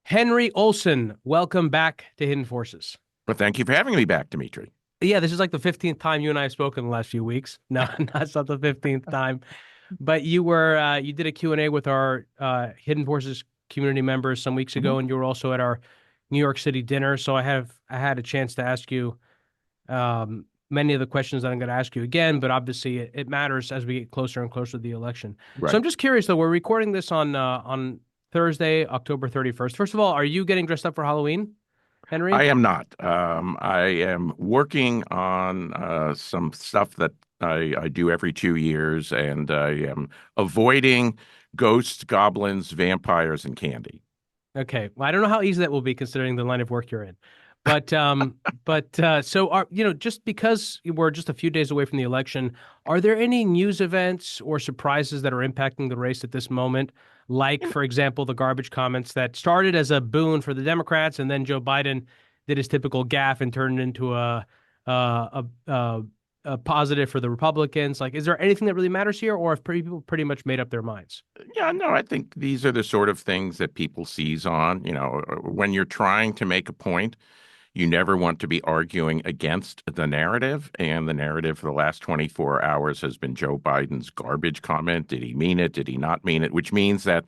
Henry Olsen, welcome back to Hidden Forces. Well, thank you for having me back, Demetri. Yeah, this is like the 15th time you and I have spoken in the last few weeks. No, that's not the 15th time. But you did a Q&A with our Hidden Forces community members some weeks Mhm. ago, and you were also at our New York City dinner. So I had a chance to ask you many of the questions that I'm going to ask you again, but obviously it matters as we get closer and closer to the election. So Right. I'm just curious though, we're recording this on Thursday, October 31st. First of all, are you getting dressed up for Halloween, I Henry? am not. I am working on some stuff that I do every 2 years, and I am avoiding ghosts, goblins, vampires, and candy. Okay. Well, I don't know how easy that will be considering the line of work you're in. But um so are just because we're just a few days away from the election, are there any news events or surprises that are impacting the race at this moment? Like, You know, for example, the garbage comments that started as a boon for the Democrats, and then Joe Biden did his typical gaffe and turned it into a positive for the Republicans. Like, is there anything that really matters here, or have people pretty much made up their minds? yeah, no, I think these are the sort of things that people seize on. When you're trying to make a point, you never want to be arguing against the narrative. And the narrative for the last 24 hours has been Joe Biden's garbage comment. Did he mean it? Did he not mean it? Which means that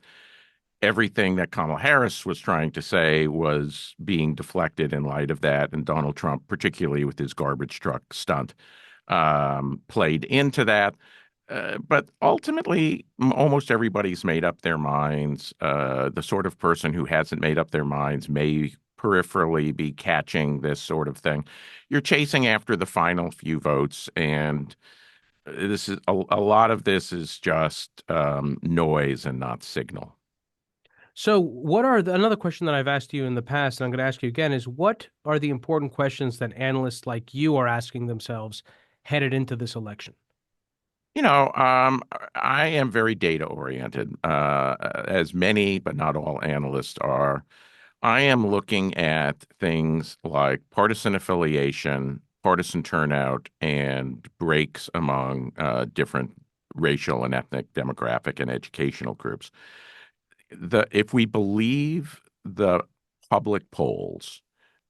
everything that Kamala Harris was trying to say was being deflected in light of that. And Donald Trump, particularly with his garbage truck stunt, played into that. But ultimately, almost everybody's made up their minds. The sort of person who hasn't made up their minds may peripherally be catching this sort of thing. You're chasing after the final few votes, and this is a lot of this is just noise and not signal. So, another question that I've asked you in the past, and I'm going to ask you again, is what are the important questions that analysts like you are asking themselves headed into this election? I am very data oriented, as many, but not all analysts are. I am looking at things like partisan affiliation, partisan turnout, and breaks among different racial and ethnic, demographic, and educational groups. If we believe the public polls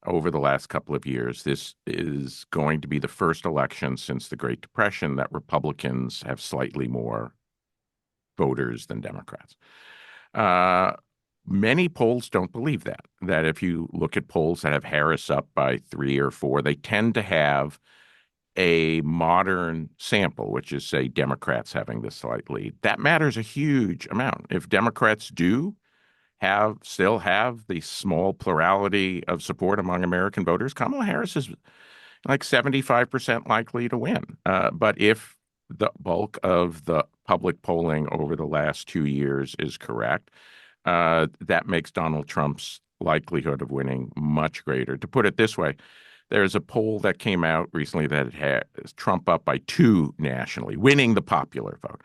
over the last couple of years, this is going to be the first election since the Great Depression that Republicans have slightly more voters than Democrats. Uh, Many polls don't believe that. That if you look at polls that have Harris up by 3 or 4, they tend to have a modern sample, which is, say, Democrats having the slight lead. That matters a huge amount. If Democrats do still have the small plurality of support among American voters, Kamala Harris is like 75% likely to win. But if the bulk of the public polling over the last 2 years is correct, that makes Donald Trump's likelihood of winning much greater. To put it this way, there's a poll that came out recently that had Trump up by 2 nationally, winning the popular vote.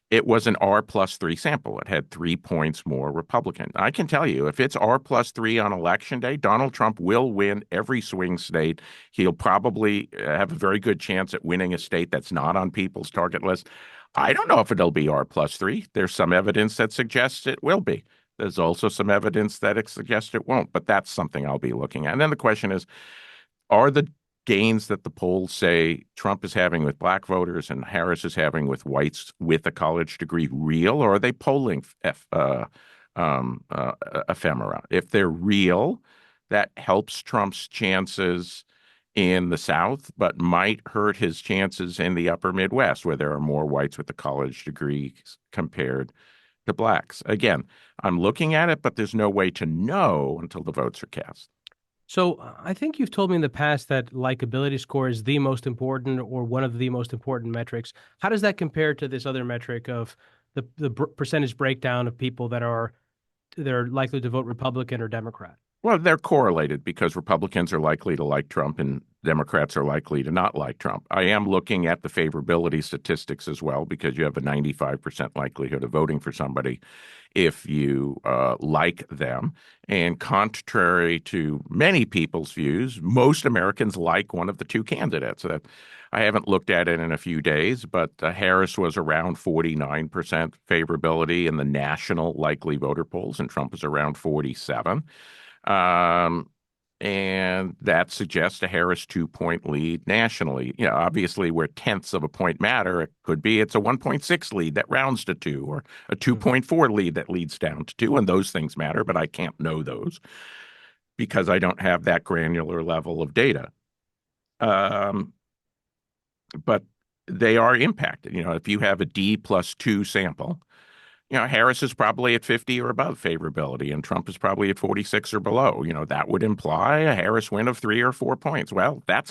It was an R+3 sample. It had 3 points more Republican. I can tell you, if it's R+3 on election day, Donald Trump will win every swing state. He'll probably have a very good chance at winning a state that's not on people's target list. I don't know if it'll be R+3. There's some evidence that suggests it will be. There's also some evidence that it suggests it won't, but that's something I'll be looking at. And then the question is, are the gains that the polls say Trump is having with black voters and Harris is having with whites with a college degree real, or are they polling ephemera? If they're real, that helps Trump's chances in the South, but might hurt his chances in the upper Midwest, where there are more whites with a college degree compared to blacks. Again, I'm looking at it, but there's no way to know until the votes are cast. So, I think you've told me in the past that likability score is the most important or one of the most important metrics. How does that compare to this other metric of the percentage breakdown of people that are likely to vote Republican or Democrat? Well, they're correlated because Republicans are likely to like Trump and Democrats are likely to not like Trump. I am looking at the favorability statistics as well because you have a 95% likelihood of voting for somebody if you like them. And contrary to many people's views, most Americans like one of the two candidates. I haven't looked at it in a few days, but Harris was around 49% favorability in the national likely voter polls, and Trump was around 47. Um, and that suggests a Harris 2-point lead nationally. Obviously, where tenths of a point matter, it could be it's a 1.6 lead that rounds to 2, or a 2.4 lead that leads down to 2, and those things matter, but I can't know those because I don't have that granular level of data. Um, but they are impacted. If you have a D+2 sample, Harris is probably at 50 or above favorability, and Trump is probably at 46 or below. That would imply a Harris win of 3 or 4 points. Well, that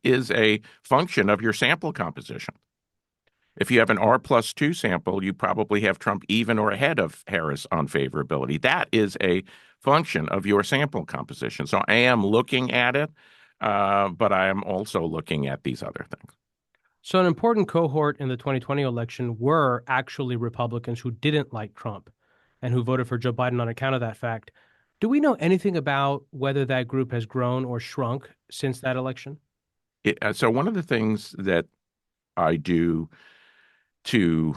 is a function of your sample composition. If you have an R+2 sample, you probably have Trump even or ahead of Harris on favorability. That is a function of your sample composition. So I am looking at it, but I am also looking at these other things. So an important cohort in the 2020 election were actually Republicans who didn't like Trump and who voted for Joe Biden on account of that fact. Do we know anything about whether that group has grown or shrunk since that election? So one of the things that I do to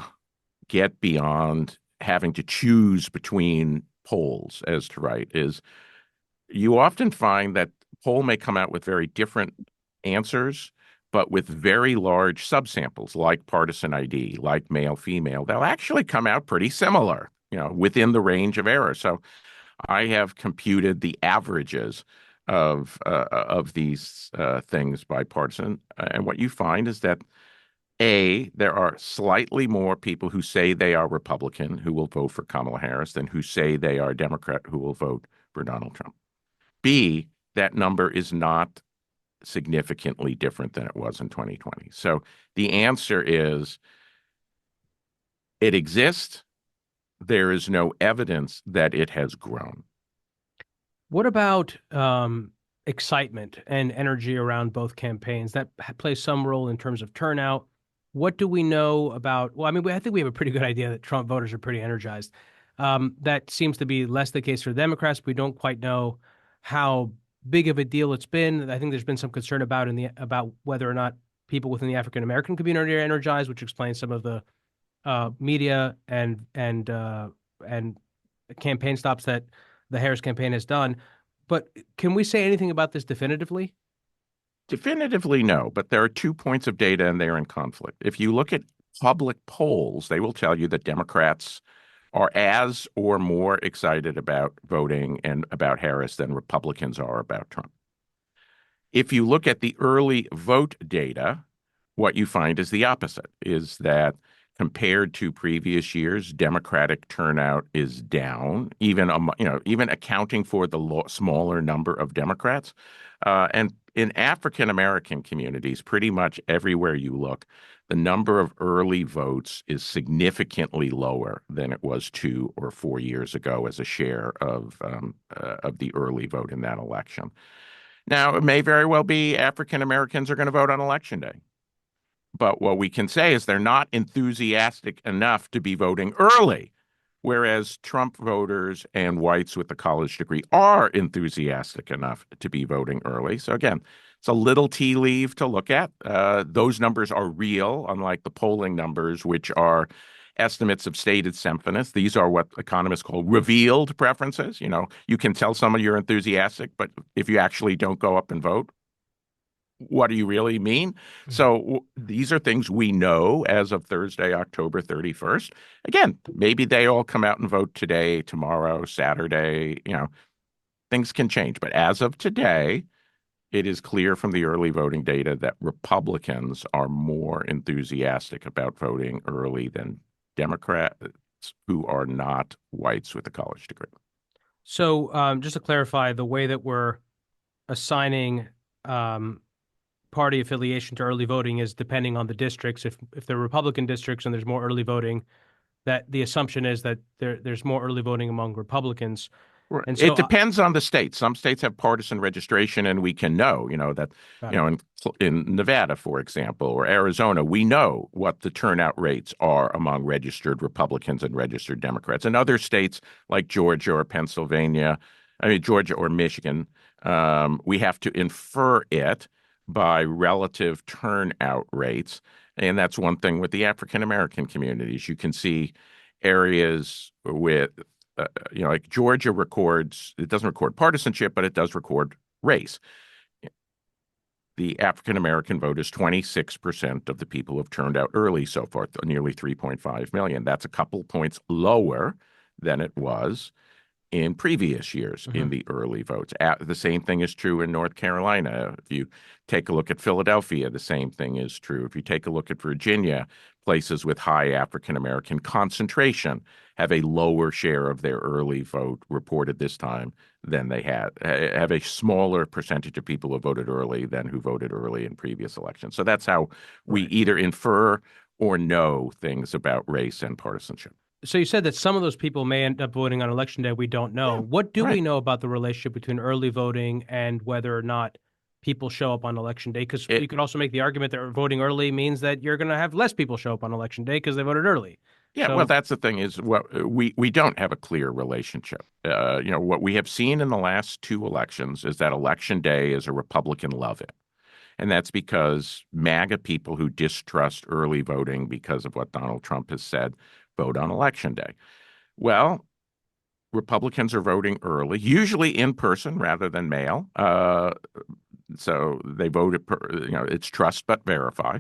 get beyond having to choose between polls as to write is you often find that poll may come out with very different answers, but with very large subsamples like partisan ID, like male female, they'll actually come out pretty similar, within the range of error. So I have computed the averages of these things by partisan, and what you find is that there are slightly more people who say they are Republican who will vote for Kamala Harris than who say they are Democrat who will vote for Donald Trump. B, that number is not significantly different than it was in 2020. So the answer is it exists. There is no evidence that it has grown. What about excitement and energy around both campaigns? That plays some role in terms of turnout. What do we know about? Well, I mean, I think we have a pretty good idea that Trump voters are pretty energized. That seems to be less the case for Democrats. We don't quite know how big of a deal it's been. I think there's been some concern about whether or not people within the African American community are energized, which explains some of the media and campaign stops that the Harris campaign has done. But can we say anything about this definitively? Definitively, no, but there are 2 points of data and they're in conflict. If you look at public polls, they will tell you that Democrats are as or more excited about voting and about Harris than Republicans are about Trump. If you look at the early vote data, what you find is the opposite, is that compared to previous years, Democratic turnout is down, even accounting for the smaller number of Democrats. And in African American communities, pretty much everywhere you look, the number of early votes is significantly lower than it was 2 or 4 years ago as a share of the early vote in that election. Now, it may very well be African Americans are going to vote on Election Day. But what we can say is they're not enthusiastic enough to be voting early, whereas Trump voters and whites with a college degree are enthusiastic enough to be voting early. So again, it's a little tea leaf to look at. Those numbers are real, unlike the polling numbers, which are estimates of stated sentiment. These are what economists call revealed preferences. You can tell someone you're enthusiastic, but if you actually don't go up and vote, what do you really mean? So these are things we know as of Thursday, October 31st. Again, maybe they all come out and vote today, tomorrow, Saturday. Things can change. But as of today, it is clear from the early voting data that Republicans are more enthusiastic about voting early than Democrats who are not whites with a college degree. So just to clarify, the way that we're assigning party affiliation to early voting is depending on the districts. If they're Republican districts and there's more early voting, that the assumption is that there's more early voting among Republicans. And It so, depends on the state. Some states have partisan registration, and we can know, that, got it. in Nevada, for example, or Arizona, we know what the turnout rates are among registered Republicans and registered Democrats. In other states like Georgia or Pennsylvania, I mean, Georgia or Michigan, we have to infer it by relative turnout rates. And that's one thing with the African American communities. You can see areas with like Georgia records, it doesn't record partisanship, but it does record race. The African American vote is 26% of the people who have turned out early so far, nearly 3.5 million. That's a couple points lower than it was in previous years Hmm. in the early votes. The same thing is true in North Carolina. If you take a look at Philadelphia, the same thing is true. If you take a look at Virginia, places with high African American concentration have a lower share of their early vote reported this time than they had, have a smaller percentage of people who voted early than who voted early in previous elections. So that's how we Right. either infer or know things about race and partisanship. So you said that some of those people may end up voting on election day. We don't know. Yeah, What do we right. know about the relationship between early voting and whether or not people show up on election day? Because you It, could also make the argument that voting early means that you're going to have less people show up on election day because they voted early. Yeah, well, So, that's the thing is what we don't have a clear relationship. What we have seen in the last two elections is that election day is a Republican love-in. And that's because MAGA people who distrust early voting because of what Donald Trump has said vote on election day. Well, Republicans are voting early, usually in person rather than mail. So they voted, it's trust but verify,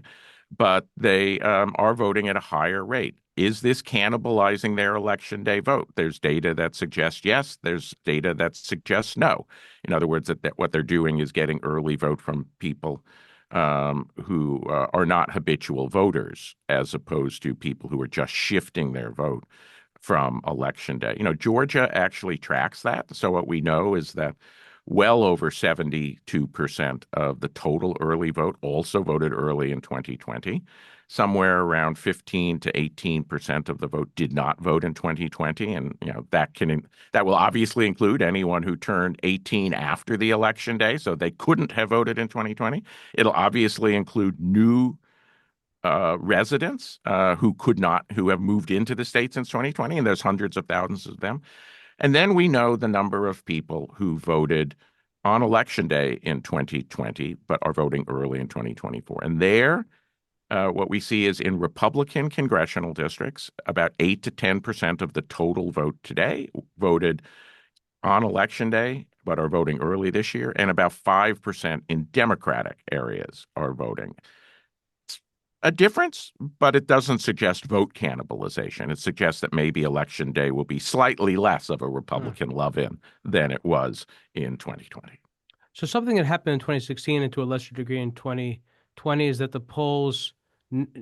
but they are voting at a higher rate. Is this cannibalizing their election day vote? There's data that suggests yes. There's data that suggests no. In other words, that what they're doing is getting early vote from people who are not habitual voters, as opposed to people who are just shifting their vote from election day. Georgia actually tracks that. So what we know is that well over 72% of the total early vote also voted early in 2020. Somewhere around 15 to 18% of the vote did not vote in 2020. And, that will obviously include anyone who turned 18 after the election day. So they couldn't have voted in 2020. It'll obviously include new residents who have moved into the state since 2020, and there's hundreds of thousands of them. And then we know the number of people who voted on election day in 2020, but are voting early in 2024. And what we see is in Republican congressional districts, about 8 to 10% of the total vote today voted on election day, but are voting early this year, and about 5% in Democratic areas are voting. A difference, but it doesn't suggest vote cannibalization. It suggests that maybe election day will be slightly less of a hmm. Republican love-in than it was in 2020. So something that happened in 2016 and to a lesser degree in 2020 is that the polls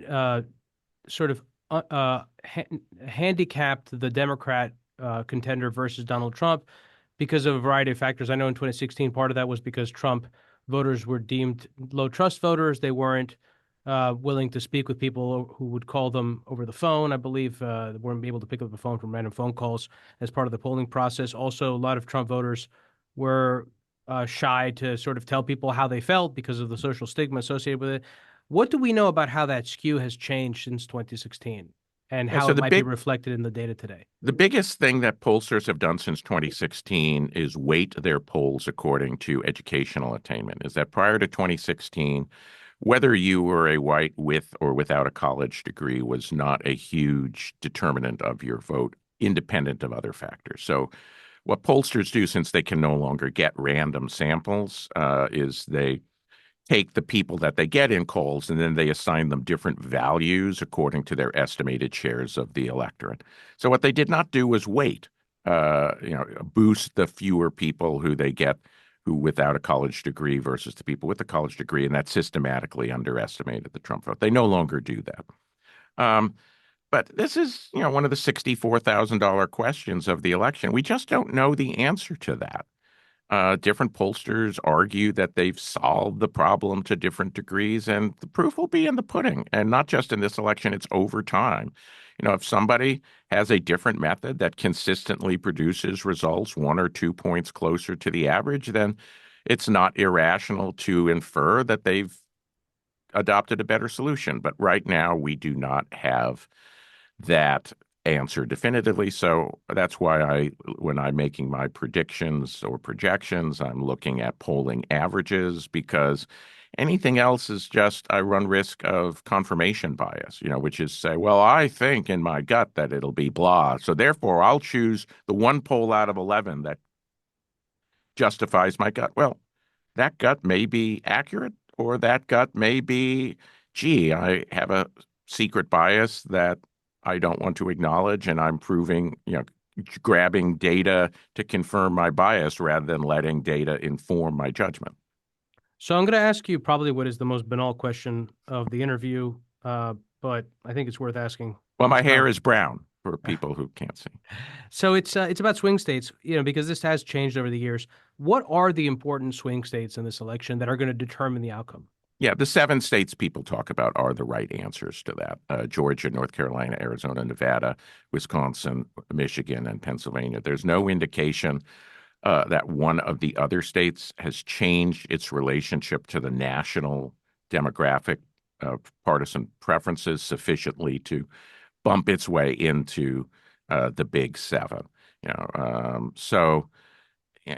uh, sort of ha handicapped the Democrat contender versus Donald Trump because of a variety of factors. I know in 2016, part of that was because Trump voters were deemed low trust voters. They weren't willing to speak with people who would call them over the phone. I believe they weren't able to pick up the phone from random phone calls as part of the polling process. Also, a lot of Trump voters were shy to sort of tell people how they felt because of the social stigma associated with it. What do we know about how that skew has changed since 2016 and Yeah, how so it might be reflected in the data today? the biggest thing that pollsters have done since 2016 is weight their polls according to educational attainment. Is that prior to 2016, whether you were a white with or without a college degree was not a huge determinant of your vote, independent of other factors. So what pollsters do, since they can no longer get random samples, is they take the people that they get in calls and then they assign them different values according to their estimated shares of the electorate. So what they did not do was boost the fewer people who they get who without a college degree versus the people with a college degree, and that systematically underestimated the Trump vote. They no longer do that. But this is, one of the $64,000 questions of the election. We just don't know the answer to that. Different pollsters argue that they've solved the problem to different degrees, and the proof will be in the pudding. And not just in this election, it's over time. If somebody has a different method that consistently produces results 1 or 2 points closer to the average, then it's not irrational to infer that they've adopted a better solution. But right now, we do not have that answer definitively. So that's why when I'm making my predictions or projections, I'm looking at polling averages because anything else is just I run risk of confirmation bias, which is say, well, I think in my gut that it'll be blah. So therefore, I'll choose the one poll out of 11 that justifies my gut. Well, that gut may be accurate, or that gut may be, gee, I have a secret bias that I don't want to acknowledge, and I'm grabbing data to confirm my bias rather than letting data inform my judgment. So I'm going to ask you probably what is the most banal question of the interview, but I think it's worth asking Well, my each hair time. is brown for people who can't see. So it's about swing states, because this has changed over the years. What are the important swing states in this election that are going to determine the outcome? Yeah, the 7 states people talk about are the right answers to that. Georgia, North Carolina, Arizona, Nevada, Wisconsin, Michigan, and Pennsylvania. There's no indication that one of the other states has changed its relationship to the national demographic partisan preferences sufficiently to bump its way into the Big Seven. You know, um, so eh,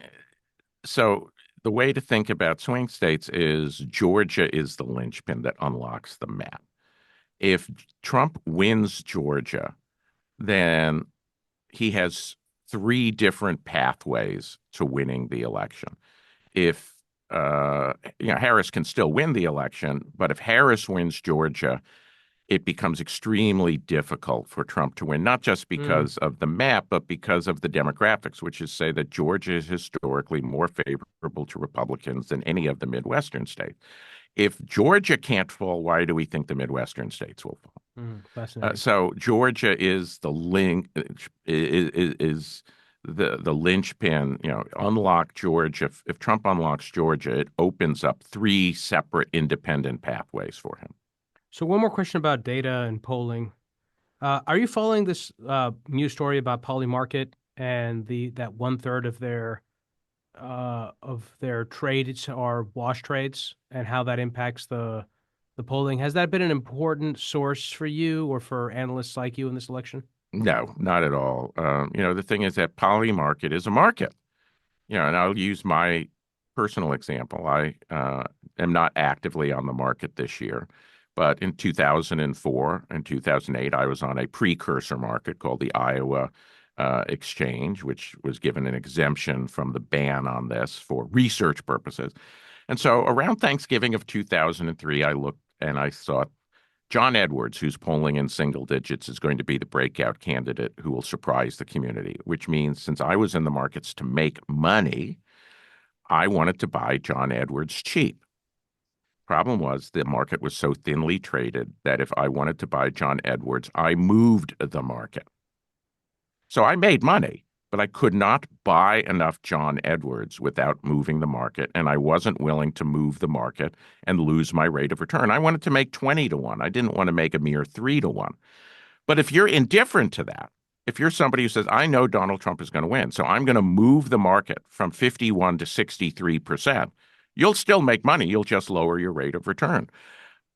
so the way to think about swing states is Georgia is the linchpin that unlocks the map. If Trump wins Georgia, then he has 3 different pathways to winning the election. If Harris can still win the election, but if Harris wins Georgia, it becomes extremely difficult for Trump to win, not just Mm. because of the map, but because of the demographics, which is say that Georgia is historically more favorable to Republicans than any of the Midwestern states. If Georgia can't fall, why do we think the Midwestern states will fall? Fascinating. So Georgia is the link is the linchpin. Unlock Georgia. If Trump unlocks Georgia, it opens up 3 separate independent pathways for him. So one more question about data and polling. Are you following this news story about Polymarket and that 1/3 of their trades are wash trades and how that impacts the polling? Has that been an important source for you or for analysts like you in this election? No, not at all. The thing is that poly market is a market. And I'll use my personal example. I am not actively on the market this year, but in 2004 and 2008, I was on a precursor market called the Iowa Exchange, which was given an exemption from the ban on this for research purposes. And so around Thanksgiving of 2003, I looked and I thought, John Edwards, who's polling in single digits, is going to be the breakout candidate who will surprise the community, which means since I was in the markets to make money, I wanted to buy John Edwards cheap. Problem was the market was so thinly traded that if I wanted to buy John Edwards, I moved the market. So I made money, but I could not buy enough John Edwards without moving the market, and I wasn't willing to move the market and lose my rate of return. I wanted to make 20 to 1. I didn't want to make a mere 3 to 1. But if you're indifferent to that, if you're somebody who says, I know Donald Trump is going to win, so I'm going to move the market from 51 to 63%, you'll still make money. You'll just lower your rate of return.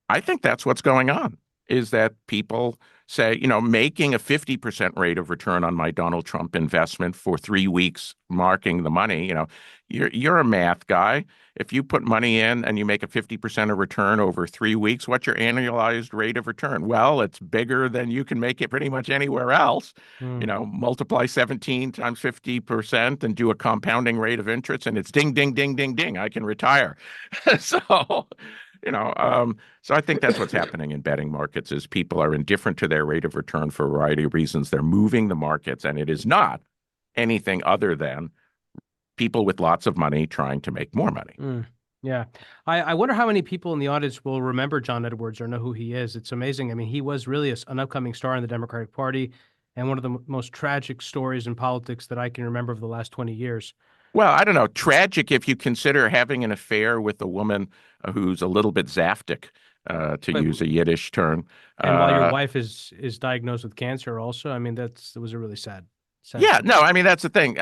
I think that's what's going on, is that people say, making a 50% rate of return on my Donald Trump investment for 3 weeks, marking the money, you're a math guy. If you put money in and you make a 50% of return over 3 weeks, what's your annualized rate of return? Well, it's bigger than you can make it pretty much anywhere else. Mm. Multiply 17 times 50% and do a compounding rate of interest, and it's ding, ding, ding, ding, ding. I can retire. So, so I think that's what's happening in betting markets is people are indifferent to their rate of return for a variety of reasons. They're moving the markets, and it is not anything other than people with lots of money trying to make more money. Mm. Yeah. I wonder how many people in the audience will remember John Edwards or know who he is. It's amazing. I mean, he was really an upcoming star in the Democratic Party and one of the most tragic stories in politics that I can remember of the last 20 years. Well, I don't know. Tragic if you consider having an affair with a woman who's a little bit Zaftig. to But use a Yiddish term. and while your Uh, wife is diagnosed with cancer, also, I mean, that was a really sad yeah, no, story. I mean that's the thing.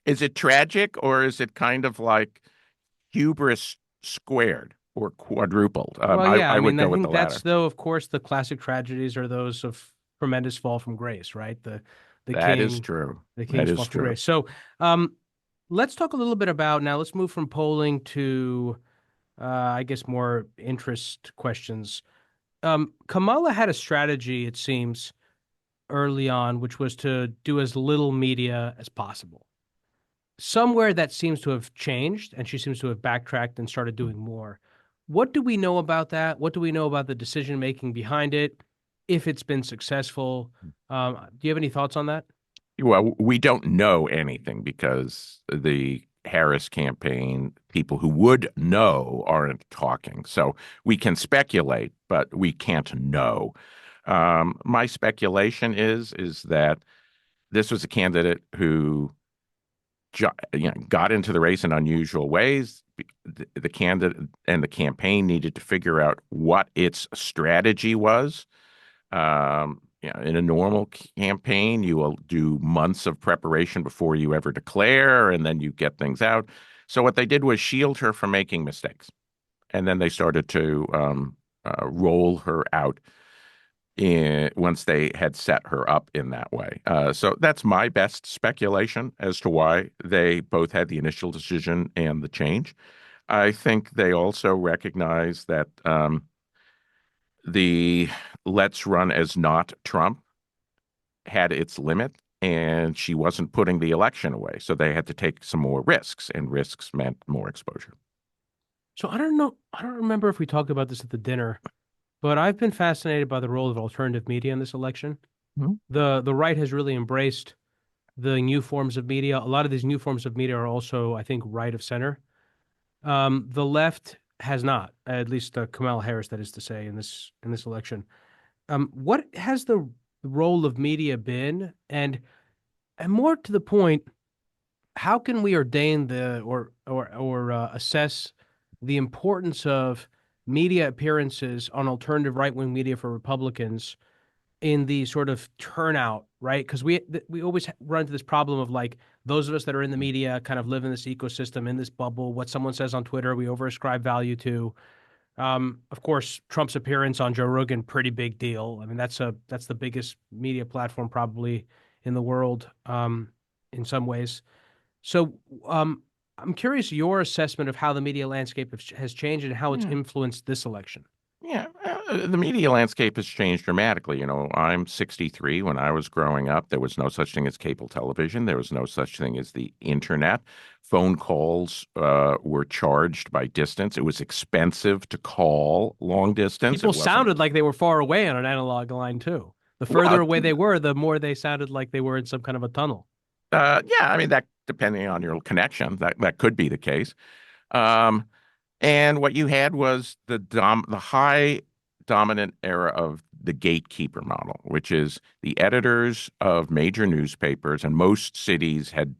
Is it tragic or is it kind of like hubris squared or quadrupled? Well, yeah, I I would mean, go I with the think that's latter. though, of course, the classic tragedies are those of tremendous fall from grace, right? The That is king, true. the That king's is fall from true. grace. So, um, let's talk a little bit about now. Let's move from polling to, I guess, more interest questions. Kamala had a strategy, it seems, early on, which was to do as little media as possible. Somewhere that seems to have changed, and she seems to have backtracked and started doing more. What do we know about that? What do we know about the decision making behind it? If it's been successful, do you have any thoughts on that? Well, we don't know anything because the Harris campaign, people who would know aren't talking. So we can speculate, but we can't know. My speculation is that this was a candidate who got into the race in unusual ways. The candidate and the campaign needed to figure out what its strategy was. In a normal campaign, you will do months of preparation before you ever declare, and then you get things out. So what they did was shield her from making mistakes, and then they started to roll her out once they had set her up in that way. So that's my best speculation as to why they both had the initial decision and the change. I think they also recognize that the let's run as not Trump had its limit, and she wasn't putting the election away. So they had to take some more risks, and risks meant more exposure. So I don't know. I don't remember if we talked about this at the dinner, but I've been fascinated by the role of alternative media in this election. Mhm. The right has really embraced the new forms of media. A lot of these new forms of media are also, I think, right of center. The left has not, at least Kamala Harris, that is to say, in this election. What has the role of media been? And more to the point, how can we ordain the or assess the importance of media appearances on alternative right-wing media for Republicans in the sort of turnout, right? Because we always run into this problem of like those of us that are in the media kind of live in this ecosystem, in this bubble. What someone says on Twitter, we overascribe value to. Of course, Trump's appearance on Joe Rogan, pretty big deal. I mean, that's the biggest media platform probably in the world, in some ways. So, I'm curious your assessment of how the media landscape has changed and how it's Yeah. influenced this election. Yeah, the media landscape has changed dramatically. I'm 63. When I was growing up, there was no such thing as cable television. There was no such thing as the internet. Phone calls were charged by distance. It was expensive to call long distance. People It wasn't. sounded like they were far away on an analog line too. The further Well, away they were, the more they sounded like they were in some kind of a tunnel. yeah, I mean that depending on your connection, that could be the case. Um, And what you had was the high dominant era of the gatekeeper model, which is the editors of major newspapers, and most cities had,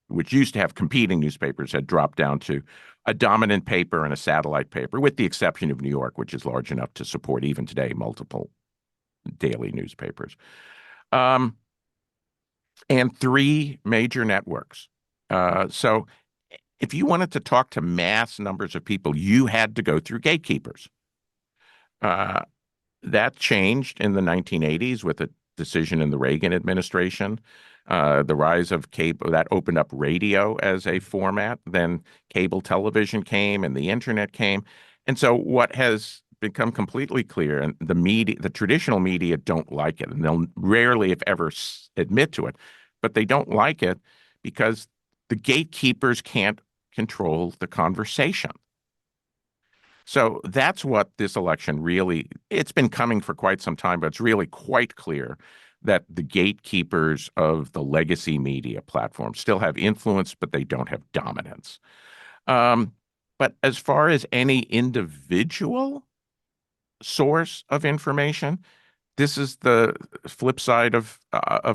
which used to have competing newspapers, had dropped down to a dominant paper and a satellite paper, with the exception of New York, which is large enough to support even today multiple daily newspapers. Um, and three major networks. So if you wanted to talk to mass numbers of people, you had to go through gatekeepers. Uh, that changed in the 1980s with a decision in the Reagan administration. The rise of cable that opened up radio as a format. Then cable television came and the internet came. And so what has become completely clear, and the traditional media don't like it, and they'll rarely, if ever, admit to it, but they don't like it because the gatekeepers can't control the conversation. So that's what this election really, it's been coming for quite some time, but it's really quite clear that the gatekeepers of the legacy media platforms still have influence, but they don't have dominance. Um, but as far as any individual source of information, this is the flip side of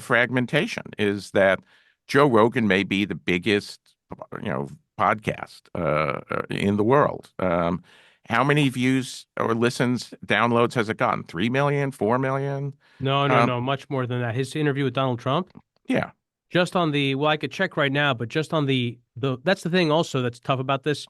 fragmentation, is that Joe Rogan may be the biggest, podcast in the world. How many views or listens, downloads has it gotten? 3 million, 4 million? No, no, Um, no, much more than that. His interview with Donald Trump, yeah, just on the, well, I could check right now, but just on the that's the thing also that's tough about this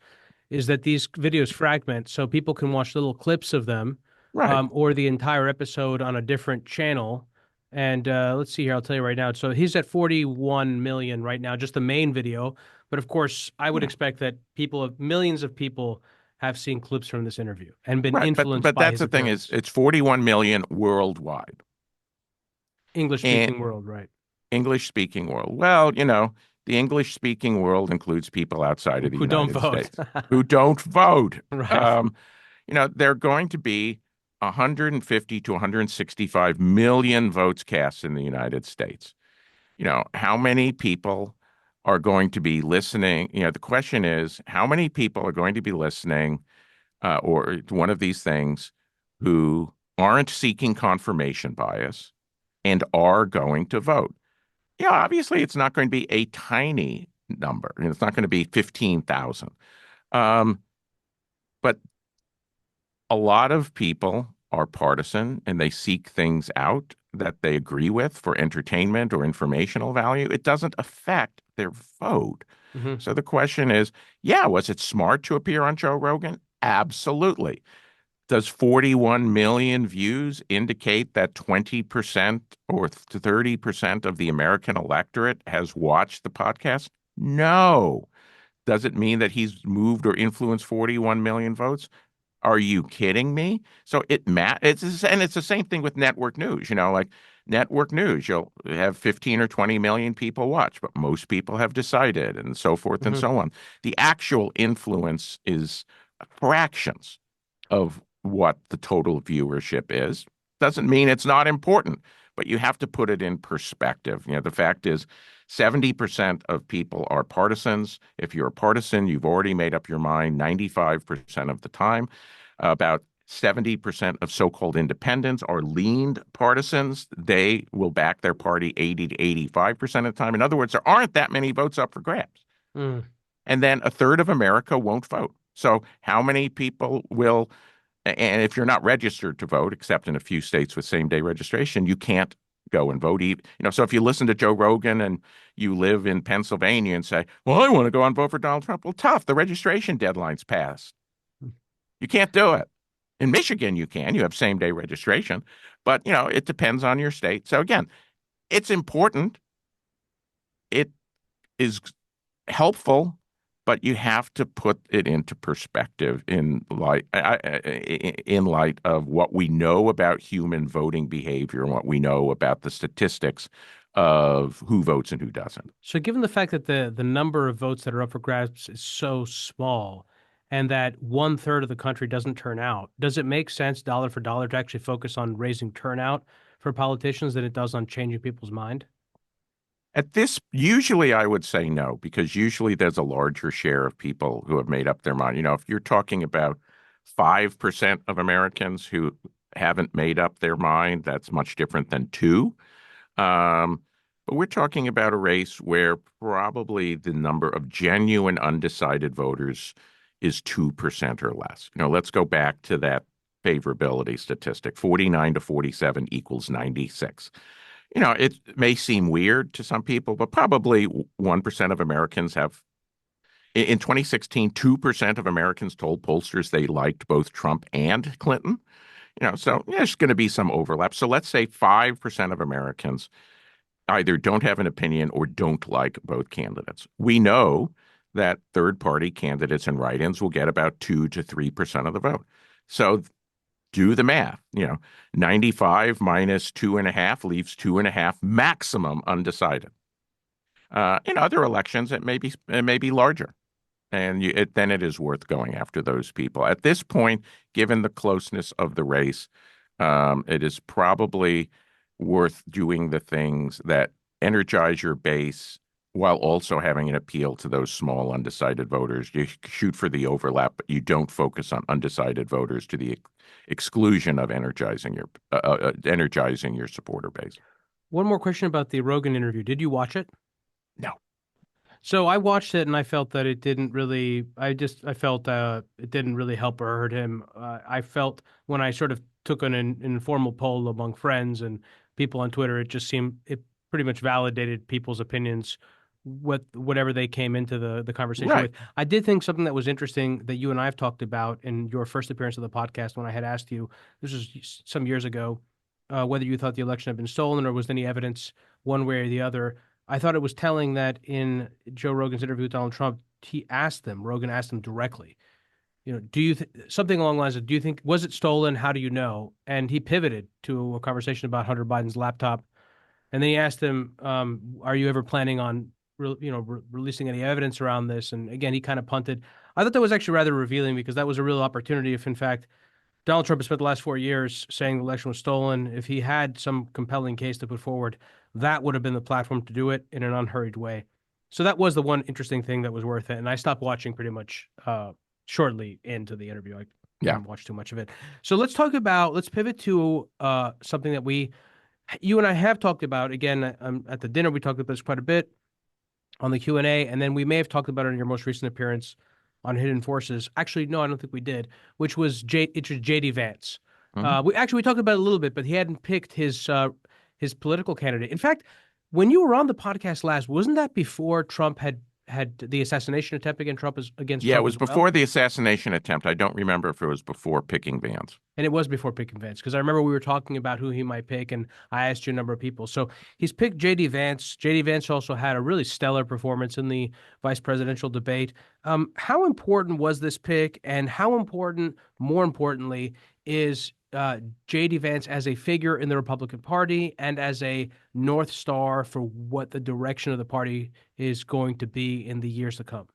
is that these videos fragment, so people can watch little clips of them, right. or the entire episode on a different channel. And let's see here, I'll tell you right now. So he's at 41 million right now, just the main video. But of course, I would Yeah, expect that millions of people have seen clips from this interview and been right. influenced But by that's his the thing is appearance. it's 41 million worldwide. English And speaking world, right? English speaking world. Well, the English speaking world includes people outside of the Who don't United vote. States who don't vote. Right. There are going to be 150 to 165 million votes cast in the United States. How many people are going to be listening? The question is, how many people are going to be listening or to one of these things who aren't seeking confirmation bias and are going to vote? Yeah, obviously, it's not going to be a tiny number. It's not going to be 15,000. Um, but a lot of people are partisan and they seek things out that they agree with for entertainment or informational value. It doesn't affect their vote. Hmm. So the question is, yeah, was it smart to appear on Joe Rogan? Absolutely. Does 41 million views indicate that 20% or 30% of the American electorate has watched the podcast? No. Does it mean that he's moved or influenced 41 million votes? Are you kidding me? So it's the same thing with network news, like network news, you'll have 15 or 20 million people watch, but most people have decided and so forth and Hmm. so on. The actual influence is fractions of what the total viewership is. Doesn't mean it's not important, but you have to put it in perspective. The fact is 70% of people are partisans. If you're a partisan, you've already made up your mind 95% of the time. About 70% of so-called independents are leaned partisans. They will back their party 80 to 85% of the time. In other words, there aren't that many votes up for grabs. Mm. And then a third of America won't vote. So how many people will, and if you're not registered to vote, except in a few states with same day registration, you can't go and vote. So if you listen to Joe Rogan and you live in Pennsylvania and say, well, I want to go and vote for Donald Trump. Well, tough. The registration deadline's passed. You can't do it. In Michigan, you can. You have same day registration, but it depends on your state. So again, it's important. It is helpful, but you have to put it into perspective in light of what we know about human voting behavior and what we know about the statistics of who votes and who doesn't. So, given the fact that the number of votes that are up for grabs is so small, and that one third of the country doesn't turn out, does it make sense, dollar for dollar, to actually focus on raising turnout for politicians than it does on changing people's mind? Usually I would say no, because usually there's a larger share of people who have made up their mind. If you're talking about 5% of Americans who haven't made up their mind, that's much different than two. Um, but we're talking about a race where probably the number of genuine undecided voters is 2% or less. Let's go back to that favorability statistic. 49 to 47 equals 96. It may seem weird to some people, but probably 1% of Americans have. In 2016, 2% of Americans told pollsters they liked both Trump and Clinton. So there's going to be some overlap. So let's say 5% of Americans either don't have an opinion or don't like both candidates. We know that third party candidates and write-ins will get about 2 to 3% of the vote. So do the math. 95 minus 2.5 leaves 2.5 maximum undecided. In other elections, it may be larger, and then it is worth going after those people. At this point, given the closeness of the race, it is probably worth doing the things that energize your base while also having an appeal to those small undecided voters. You shoot for the overlap, but you don't focus on undecided voters to the exclusion of energizing your supporter base. One more question about the Rogan interview. Did you watch it? No. So I watched it and I felt that it didn't really, I felt it didn't really help or hurt him. I felt when I sort of took an informal poll among friends and people on Twitter, it just seemed, it pretty much validated people's opinions, whatever they came into the conversation Right. with. I did think something that was interesting that you and I have talked about in your first appearance of the podcast when I had asked you, this was some years ago, whether you thought the election had been stolen or was there any evidence one way or the other. I thought it was telling that in Joe Rogan's interview with Donald Trump, Rogan asked him directly, do you something along the lines of, do you think, was it stolen? How do you know? And he pivoted to a conversation about Hunter Biden's laptop. And then he asked him, are you ever planning on, releasing any evidence around this? And again, he kind of punted. I thought that was actually rather revealing because that was a real opportunity if, in fact, Donald Trump has spent the last 4 years saying the election was stolen. If he had some compelling case to put forward, that would have been the platform to do it in an unhurried way. So that was the one interesting thing that was worth it. And I stopped watching pretty much shortly into the interview. I Yeah. didn't watch too much of it. So let's pivot to something that you and I have talked about. Again, at the dinner, we talked about this quite a bit on the Q&A, and then we may have talked about it in your most recent appearance on Hidden Forces. Actually, no, I don't think we did, which was JD Vance. Mhm. We talked about it a little bit, but he hadn't picked his political candidate. In fact, when you were on the podcast last, wasn't that before Trump had the assassination attempt against Yeah, it Trump was as well? before the assassination attempt. I don't remember if it was before picking Vance. And it was before picking Vance because I remember we were talking about who he might pick, and I asked you a number of people. So he's picked J.D. Vance. J.D. Vance also had a really stellar performance in the vice presidential debate. How important was this pick, and how important, more importantly, is J.D. Vance as a figure in the Republican Party and as a North Star for what the direction of the party is going to be in the years to come?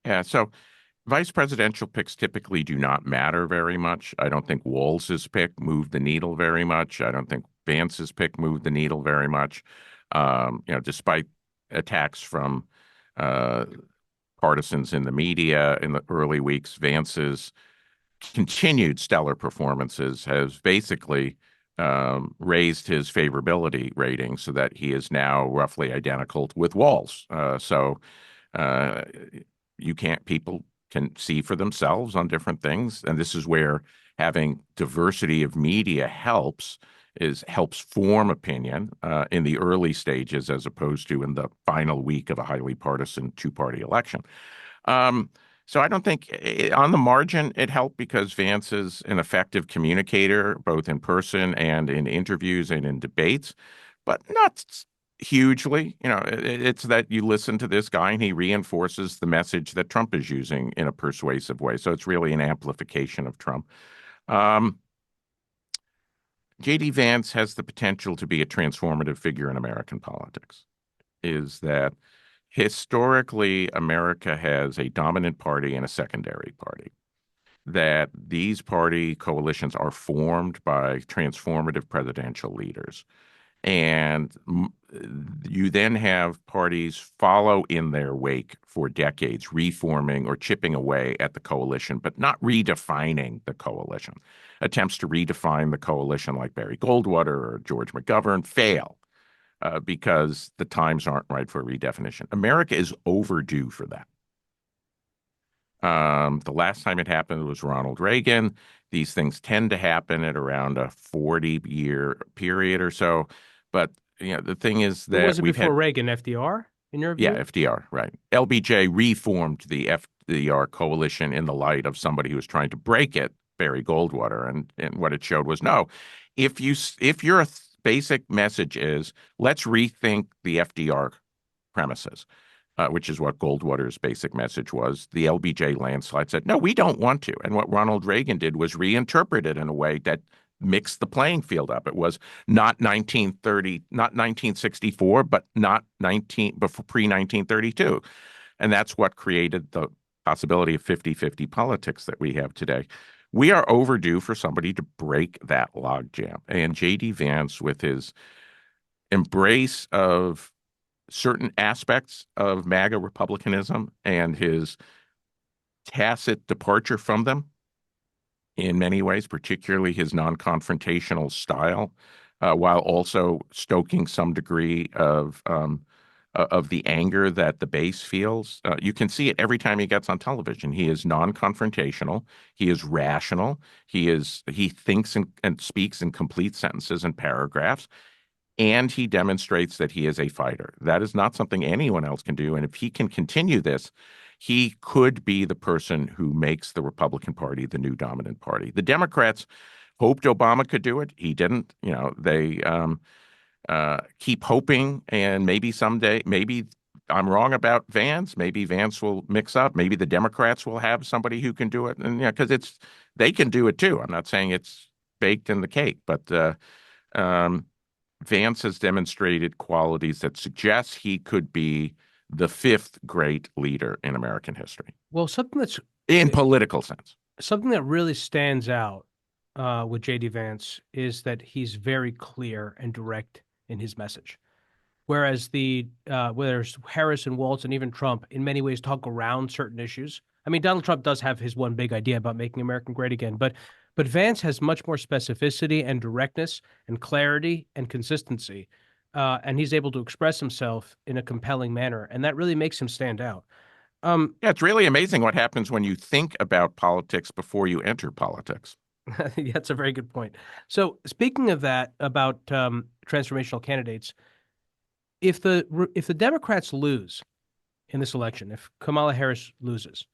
Yeah, so vice presidential picks typically do not matter very much. I don't think Walz's pick moved the needle very much. I don't think Vance's pick moved the needle very much. Despite attacks from uh, partisans in the media in the early weeks, Vance's continued stellar performances has basically raised his favorability rating so that he is now roughly identical with Walz. Uh, you can't, people can see for themselves on different things. And this is where having diversity of media helps form opinion in the early stages as opposed to in the final week of a highly partisan two-party election. Um, so I don't think on the margin it helped because Vance is an effective communicator, both in person and in interviews and in debates, but not hugely. It's that you listen to this guy and he reinforces the message that Trump is using in a persuasive way. So it's really an amplification of Trump. Um, J.D. Vance has the potential to be a transformative figure in American politics. Is that historically, America has a dominant party and a secondary party. That these party coalitions are formed by transformative presidential leaders. And you then have parties follow in their wake for decades, reforming or chipping away at the coalition, but not redefining the coalition. Attempts to redefine the coalition, like Barry Goldwater or George McGovern, fail because the times aren't right for redefinition. America is overdue for that. The last time it happened was Ronald Reagan. These things tend to happen at around a 40-year period or so. But the thing is Who that was it we've had, before Reagan? FDR, in your yeah, view? FDR, right. LBJ reformed the FDR coalition in the light of somebody who was trying to break it, Barry Goldwater, and what it showed was no. If your basic message is let's rethink the FDR premises, which is what Goldwater's basic message was. The LBJ landslide said, no, we don't want to. And what Ronald Reagan did was reinterpret it in a way that mixed the playing field up. It was not 1930, not 1964, but not 19 before pre-1932. And that's what created the possibility of 50-50 politics that we have today. We are overdue for somebody to break that logjam. And J.D. Vance, with his embrace of certain aspects of MAGA republicanism and his tacit departure from them in many ways, particularly his non-confrontational style, while also stoking some degree of of the anger that the base feels. You can see it every time he gets on television. He is non-confrontational. He is rational. He thinks and speaks in complete sentences and paragraphs, and he demonstrates that he is a fighter. That is not something anyone else can do. And if he can continue this, he could be the person who makes the Republican Party the new dominant party. The Democrats hoped Obama could do it. He didn't. They keep hoping, and maybe someday, maybe I'm wrong about Vance. Maybe Vance will mix up. Maybe the Democrats will have somebody who can do it, and because they can do it too. I'm not saying it's baked in the cake, but um, Vance has demonstrated qualities that suggest he could be the fifth great leader in American history Well, in political sense. something that really stands out with JD Vance is that he's very clear and direct in his message. Whereas whether it's Harris and Waltz and even Trump, in many ways, talk around certain issues. I mean, Donald Trump does have his one big idea about making America great again, but Vance has much more specificity and directness and clarity and consistency, and he's able to express himself in a compelling manner, and that really makes him stand out. Um, Yeah, it's really amazing what happens when you think about politics before you enter politics. that's a very good point. So, speaking of that, about transformational candidates, if the Democrats lose in this election, if Kamala Harris loses,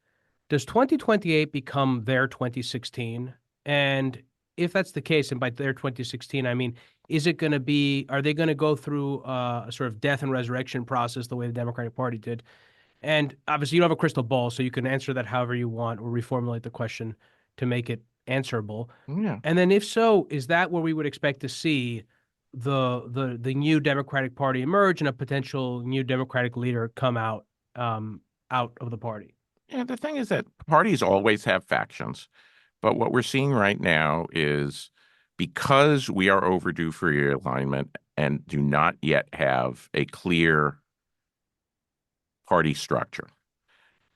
does 2028 become their 2016? And if that's the case, and by their 2016, I mean, is it going to be, are they going to go through a sort of death and resurrection process the way the Democratic Party did? And obviously, you don't have a crystal ball, so you can answer that however you want or reformulate the question to make it answerable. Yeah. And then, if so, is that where we would expect to see the new Democratic Party emerge and a potential new Democratic leader come out of the party? Yeah, the thing is that parties always have factions, but what we're seeing right now is because we are overdue for realignment and do not yet have a clear party structure,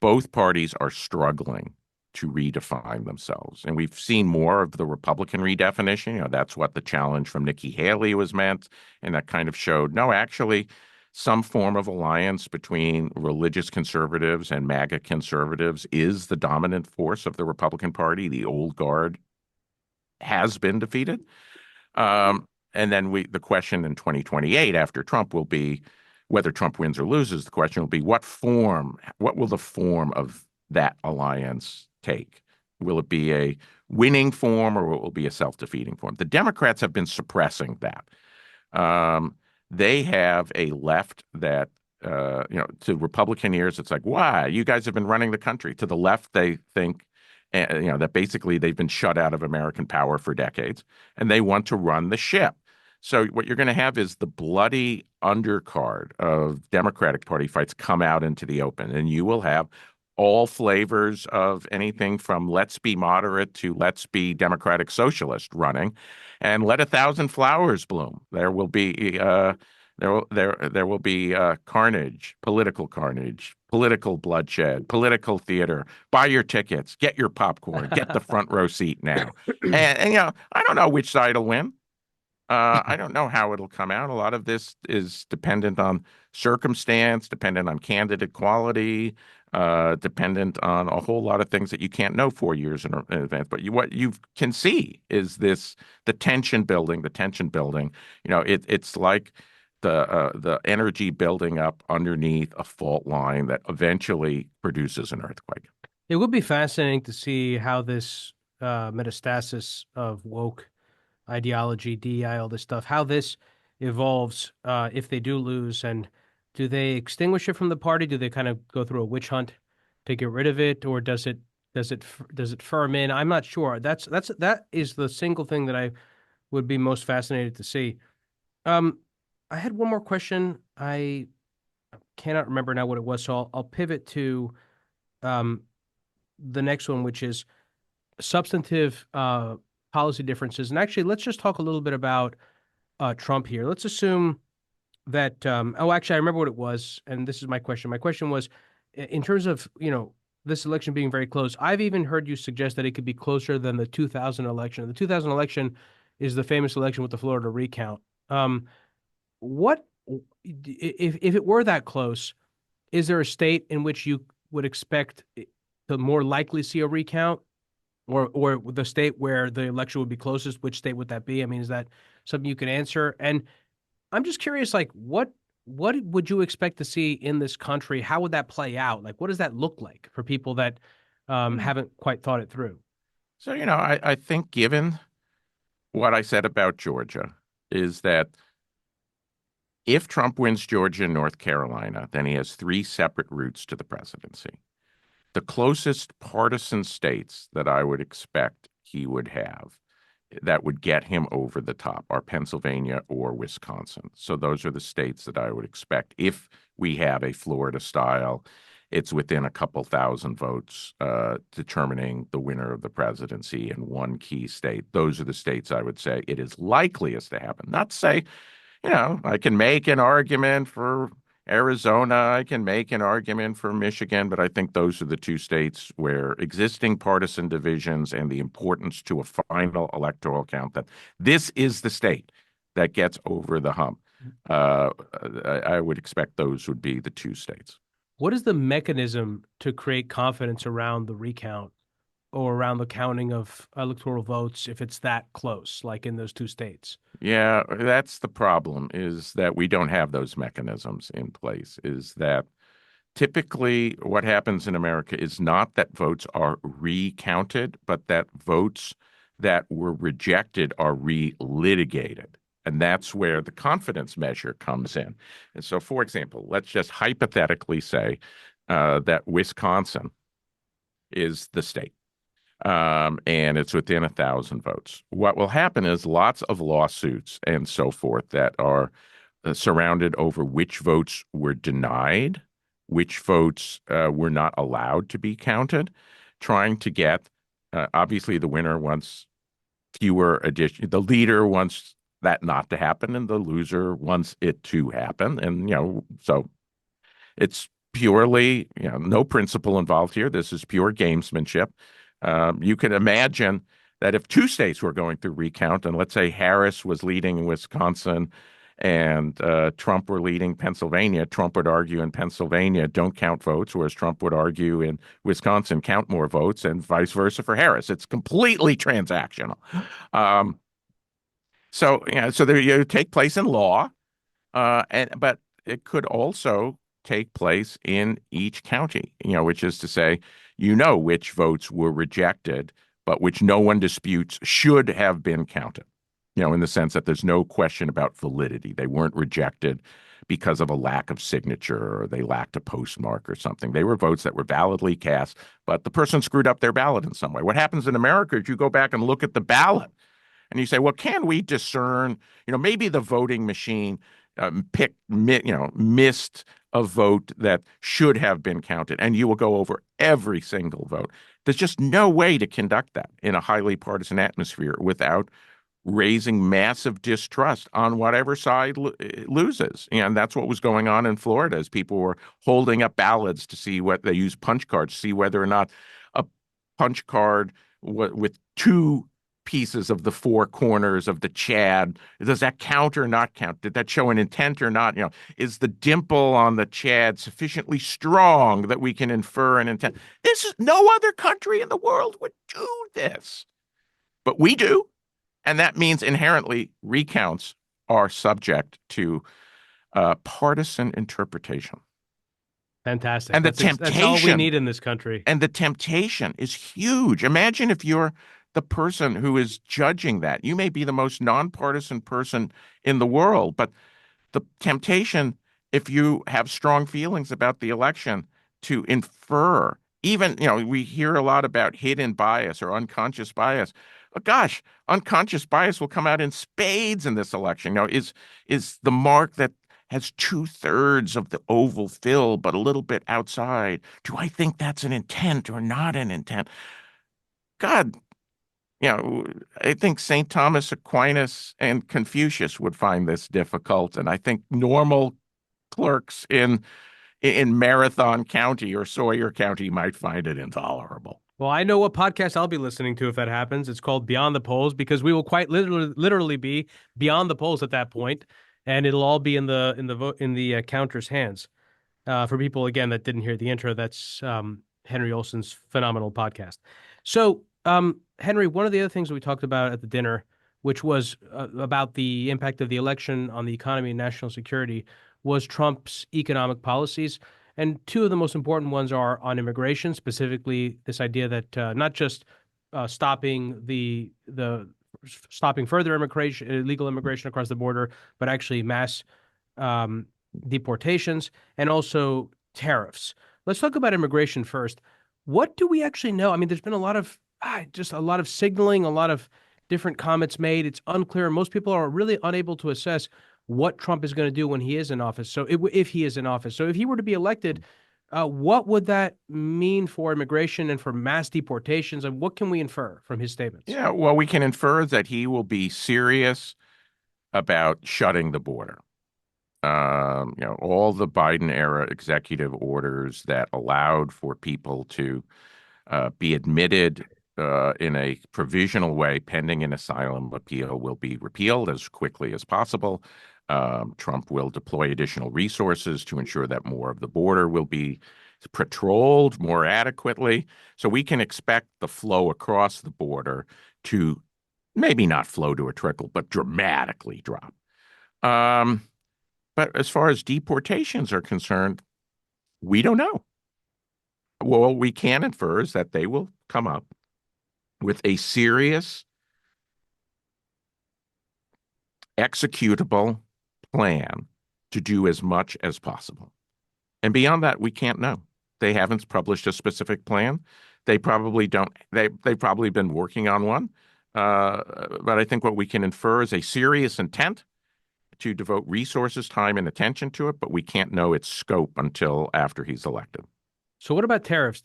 both parties are struggling to redefine themselves. And we've seen more of the Republican redefinition. That's what the challenge from Nikki Haley was meant. And that kind of showed, no, actually, some form of alliance between religious conservatives and MAGA conservatives is the dominant force of the Republican Party. The old guard has been defeated. And then the question in 2028 after Trump will be whether Trump wins or loses. The question will be what will the form of that alliance take? Will it be a winning form or will it be a self-defeating form? The Democrats have been suppressing that. They have a left that, to Republican ears, it's like, why? You guys have been running the country. To the left, they think, that basically they've been shut out of American power for decades, and they want to run the ship. So what you're going to have is the bloody undercard of Democratic Party fights come out into the open, and you will have all flavors of anything from let's be moderate to let's be democratic socialist running, and let a thousand flowers bloom. There will be carnage, political bloodshed, political theater. Buy your tickets, get your popcorn, get the front row seat now. And I don't know which side will win. I don't know how it'll come out. A lot of this is dependent on circumstance, dependent on candidate quality, dependent on a whole lot of things that you can't know 4 years in advance. But what you can see is the tension building, the tension building. It's like the energy building up underneath a fault line that eventually produces an earthquake. It would be fascinating to see how this metastasis of woke ideology, DEI, all this stuff, how this evolves if they do lose, and do they extinguish it from the party? Do they kind of go through a witch hunt to get rid of it, or does it firm in? I'm not sure. That is the single thing that I would be most fascinated to see. Um, I had one more question. I cannot remember now what it was, so I'll pivot to um, the next one, which is substantive policy differences. And actually, let's just talk a little bit about Trump here. Let's assume that, actually, I remember what it was, and this is my question. My question was, in terms of, this election being very close, I've even heard you suggest that it could be closer than the 2000 election. The 2000 election is the famous election with the Florida recount. What if it were that close, is there a state in which you would expect to more likely see a recount, or the state where the election would be closest? Which state would that be? I mean, is that something you can answer? And I'm just curious, like, what would you expect to see in this country? How would that play out? Like, what does that look like for people that haven't quite thought it through? So, I think given what I said about Georgia is that if Trump wins Georgia and North Carolina, then he has three separate routes to the presidency. The closest partisan states that I would expect he would have that would get him over the top are Pennsylvania or Wisconsin. So those are the states that I would expect if we have a Florida style. It's within a couple thousand votes determining the winner of the presidency in one key state. Those are the states I would say it is likeliest to happen. Not to say, I can make an argument for Arizona, I can make an argument for Michigan, but I think those are the two states where existing partisan divisions and the importance to a final electoral count that this is the state that gets over the hump. I would expect those would be the two states. What is the mechanism to create confidence around the recount or around the counting of electoral votes if it's that close, like in those two states? Yeah, that's the problem, is that we don't have those mechanisms in place, is that typically what happens in America is not that votes are recounted, but that votes that were rejected are relitigated. And that's where the confidence measure comes in. And so, for example, let's just hypothetically say that Wisconsin is the state, and it's within 1,000 votes. What will happen is lots of lawsuits and so forth that are surrounded over which votes were denied, which votes were not allowed to be counted, trying to get, obviously, the winner wants fewer addition. The leader wants that not to happen, and the loser wants it to happen. And, so it's purely, no principle involved here. This is pure gamesmanship. You can imagine that if two states were going through recount, and let's say Harris was leading in Wisconsin and Trump were leading Pennsylvania, Trump would argue in Pennsylvania, don't count votes, whereas Trump would argue in Wisconsin, count more votes, and vice versa for Harris. It's completely transactional. So there you take place in law, but it could also take place in each county, which is to say, which votes were rejected, but which no one disputes should have been counted, in the sense that there's no question about validity. They weren't rejected because of a lack of signature or they lacked a postmark or something. They were votes that were validly cast, but the person screwed up their ballot in some way. What happens in America is you go back and look at the ballot and you say, well, can we discern, maybe the voting machine missed a vote that should have been counted, and you will go over every single vote. There's just no way to conduct that in a highly partisan atmosphere without raising massive distrust on whatever side loses. And that's what was going on in Florida as people were holding up ballots to see what they use punch cards, to see whether or not a punch card with two pieces of the four corners of the Chad, does that count or not count? Did that show an intent or not? Is the dimple on the Chad sufficiently strong that we can infer an intent? No other country in the world would do this, but we do. And that means inherently recounts are subject to partisan interpretation. Fantastic. And That's all we need in this country. And the temptation is huge. Imagine if you're the person who is judging that. You may be the most nonpartisan person in the world, but the temptation, if you have strong feelings about the election, to infer, even, we hear a lot about hidden bias or unconscious bias. But gosh, unconscious bias will come out in spades in this election. Is the mark that has 2/3 of the oval filled, but a little bit outside? Do I think that's an intent or not an intent? God, I think St. Thomas Aquinas and Confucius would find this difficult, and I think normal clerks in Marathon County or Sawyer County might find it intolerable. Well, I know what podcast I'll be listening to if that happens. It's called Beyond the Polls, because we will quite literally be beyond the polls at that point. and it'll all be in the vote in the counter's hands. For people again that didn't hear the intro, that's Henry Olsen's phenomenal podcast. So, Henry, one of the other things we talked about at the dinner, which was about the impact of the election on the economy and national security, was Trump's economic policies. And two of the most important ones are on immigration, specifically this idea that not just stopping the stopping further immigration, illegal immigration across the border, but actually mass um, deportations and also tariffs. Let's talk about immigration first. What do we actually know? I mean, there's been a lot of just a lot of signaling, a lot of different comments made. It's unclear. Most people are really unable to assess what Trump is going to do when he is in office. So if he is in office, so if he were to be elected, what would that mean for immigration and for mass deportations? And what can we infer from his statements? Yeah, well, we can infer that he will be serious about shutting the border. All the Biden era executive orders that allowed for people to be admitted in a provisional way pending an asylum appeal will be repealed as quickly as possible. Trump will deploy additional resources to ensure that more of the border will be patrolled more adequately. So we can expect the flow across the border to maybe not flow to a trickle, but dramatically drop. Um, but as far as deportations are concerned, we don't know. Well, we can infer is that they will come up with a serious, executable plan to do as much as possible. And beyond that, we can't know. They haven't published a specific plan. They probably don't. They've probably been working on one. But I think what we can infer is a serious intent to devote resources, time, and attention to it, but we can't know its scope until after he's elected. So what about tariffs?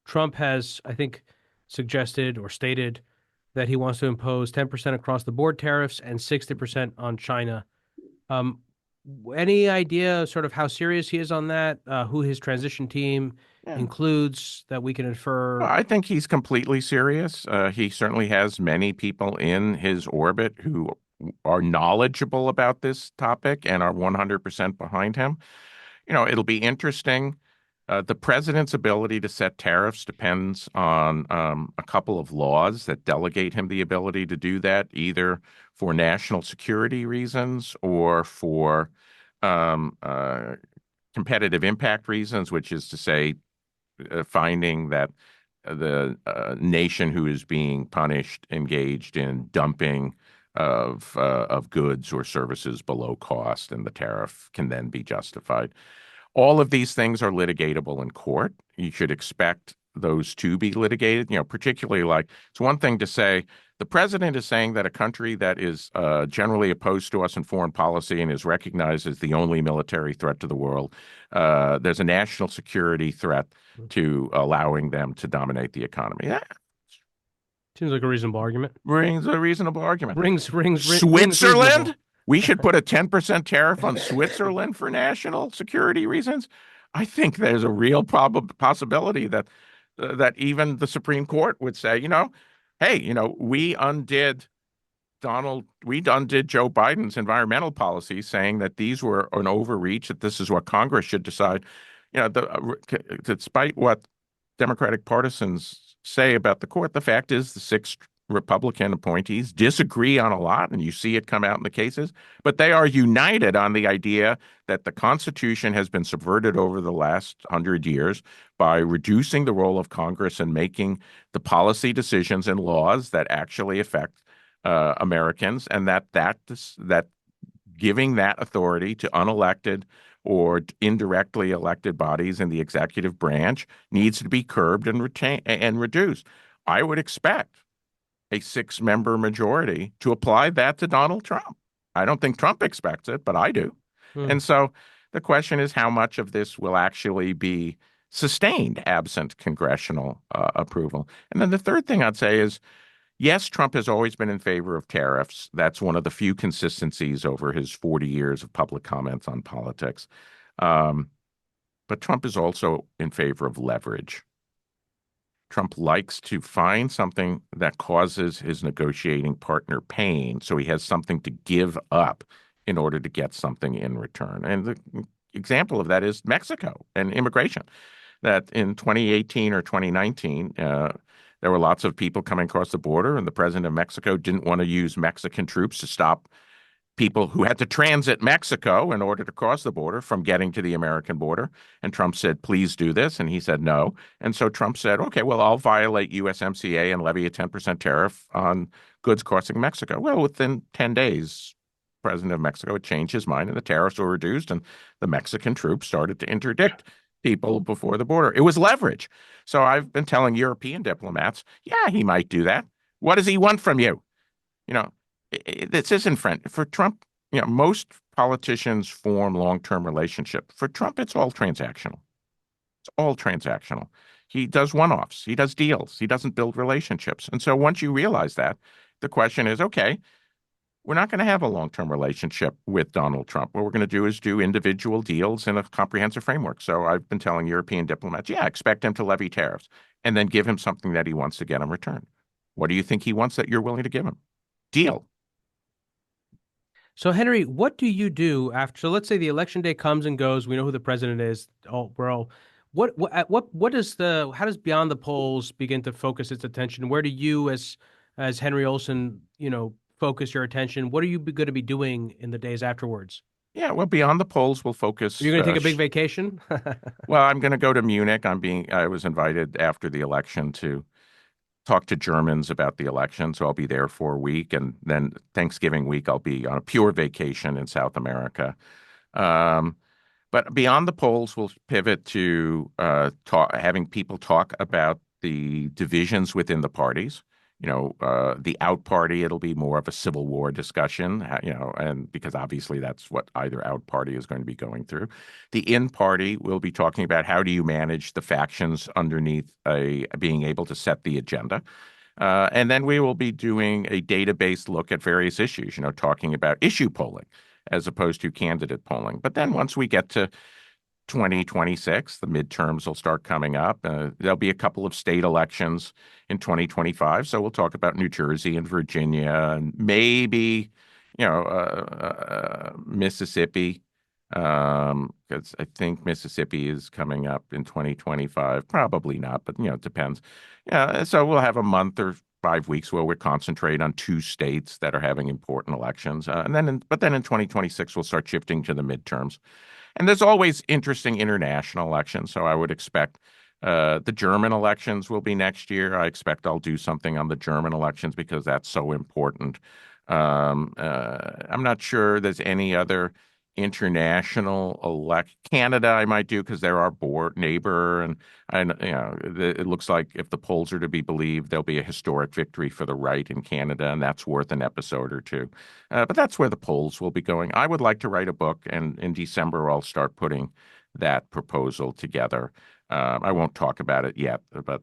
Trump has, I think, suggested or stated that he wants to impose 10% across the board tariffs and 60% on China. Um, any idea sort of how serious he is on that? Who his transition team Yeah. includes that we can infer? Well, I think he's completely serious. He certainly has many people in his orbit who are knowledgeable about this topic and are 100% behind him. It'll be interesting. The president's ability to set tariffs depends on a couple of laws that delegate him the ability to do that, either for national security reasons or for um, uh, competitive impact reasons, which is to say, finding that the nation who is being punished engaged in dumping of goods or services below cost, and the tariff can then be justified. All of these things are litigatable in court. You should expect those to be litigated. Particularly like it's one thing to say the president is saying that a country that is generally opposed to us in foreign policy and is recognized as the only military threat to the world, there's a national security threat to allowing them to dominate the economy. That Seems like a reasonable argument. brings a reasonable argument. Rings reasonable. Switzerland? We should put a 10% tariff on Switzerland for national security reasons. I think there's a real possibility that even the Supreme Court would say, hey, we undid Joe Biden's environmental policy, saying that these were an overreach, that this is what Congress should decide. Despite what Democratic partisans say about the court, the fact is the six Republican appointees disagree on a lot, and you see it come out in the cases, but they are united on the idea that the Constitution has been subverted over the last 100 years by reducing the role of Congress and making the policy decisions and laws that actually affect Americans, and that giving that authority to unelected or indirectly elected bodies in the executive branch needs to be curbed and reduced. I would expect a six-member majority to apply that to Donald Trump. I don't think Trump expects it, but I do. And so the question is how much of this will actually be sustained absent congressional approval. And then the third thing I'd say is, yes, Trump has always been in favor of tariffs. That's one of the few consistencies over his 40 years of public comments on politics. But Trump is also in favor of leverage. Trump likes to find something that causes his negotiating partner pain, so he has something to give up in order to get something in return. And the example of that is Mexico and immigration. That in 2018 or 2019, there were lots of people coming across the border, and the president of Mexico didn't want to use Mexican troops to stop people who had to transit Mexico in order to cross the border from getting to the American border. And Trump said, please do this. And he said, no. And so Trump said, okay, well, I'll violate USMCA and levy a 10% tariff on goods crossing Mexico. Well, within 10 days, the president of Mexico had changed his mind and the tariffs were reduced and the Mexican troops started to interdict people before the border. It was leverage. So I've been telling European diplomats, yeah, he might do that. What does he want from you? You know, this isn't friend for Trump. Most politicians form long-term relationship. For Trump, it's all transactional. It's all transactional. He does one-offs. He does deals. He doesn't build relationships. And so once you realize that, the question is, okay, we're not going to have a long-term relationship with Donald Trump. What we're going to do is do individual deals in a comprehensive framework. So I've been telling European diplomats, yeah, expect him to levy tariffs and then give him something that he wants to get in return. What do you think he wants that you're willing to give him? Deal. So, Henry, what do you do after? So, let's say the election day comes and goes. We know who the president is. Oh, we're all. What is the? How does Beyond the Polls begin to focus its attention? Where do you, as Henry Olsen, focus your attention? What are you going to be doing in the days afterwards? Yeah, well, Beyond the Polls will Are you focus. going to take a big vacation? Well, I'm going to go to Munich. I was invited after the election to talk to Germans about the election, so I'll be there for a week, and then Thanksgiving week I'll be on a pure vacation in South America. Um, but Beyond the Polls will pivot to having people talk about the divisions within the parties. The out party, it'll be more of a civil war discussion, and because obviously that's what either out party is going to be going through. The in party will be talking about how do you manage the factions underneath being able to set the agenda. And then we will be doing a data-based look at various issues, talking about issue polling as opposed to candidate polling. But then once we get to 2026, the midterms will start coming up. There'll be a couple of state elections in 2025. So we'll talk about New Jersey and Virginia and maybe, Mississippi, because I think Mississippi is coming up in 2025. Probably not, but, it depends. Yeah, so we'll have a month or 5 weeks where we concentrate on two states that are having important elections. But then in 2026, we'll start shifting to the midterms. And there's always interesting international elections. So I would expect the German elections will be next year. I expect I'll do something on the German elections because that's so important. I'm not sure there's any other international Canada I might do because they're our neighbor, and it looks like if the polls are to be believed, there'll be a historic victory for the right in Canada, and that's worth an episode or two. But that's where the polls will be going. I would like to write a book, and in December I'll start putting that proposal together. I won't talk about it yet, but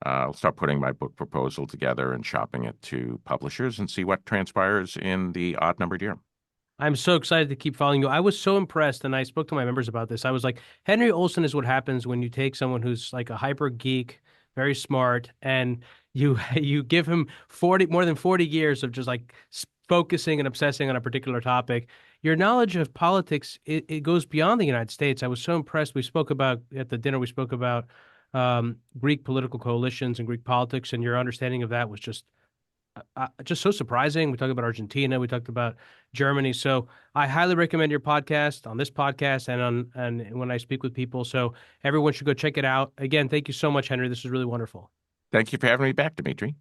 I'll start putting my book proposal together and shopping it to publishers and see what transpires in the odd-numbered year. I'm so excited to keep following you. I was so impressed, and I spoke to my members about this. I was like, Henry Olsen is what happens when you take someone who's like a hyper geek, very smart, and you give him more than 40 years of just like focusing and obsessing on a particular topic. Your knowledge of politics, it goes beyond the United States. I was so impressed. We spoke about at the dinner, we spoke about Greek political coalitions and Greek politics, and your understanding of that was just so surprising. We talked about Argentina, we talked about Germany. So I highly recommend your podcast on this podcast and when I speak with people. So everyone should go check it out. Again, thank you so much, Henry. This was really wonderful. Thank you for having me back, Demetri.